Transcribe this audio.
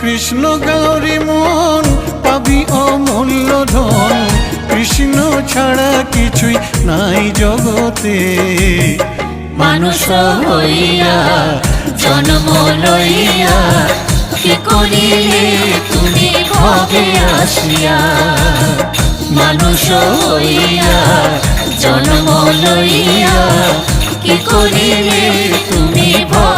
কৃষ্ণ গৌরী মন পাবি অমূল্য ধন, কৃষ্ণ ছাড়া কিছুই নাই জগতে। মানুষ হইয়া জন্ম লইয়া কি করিলে তুমি ভবে আসিয়া। মানুষ হইয়া জন্ম লইয়া কি করিলে তুমি ভবে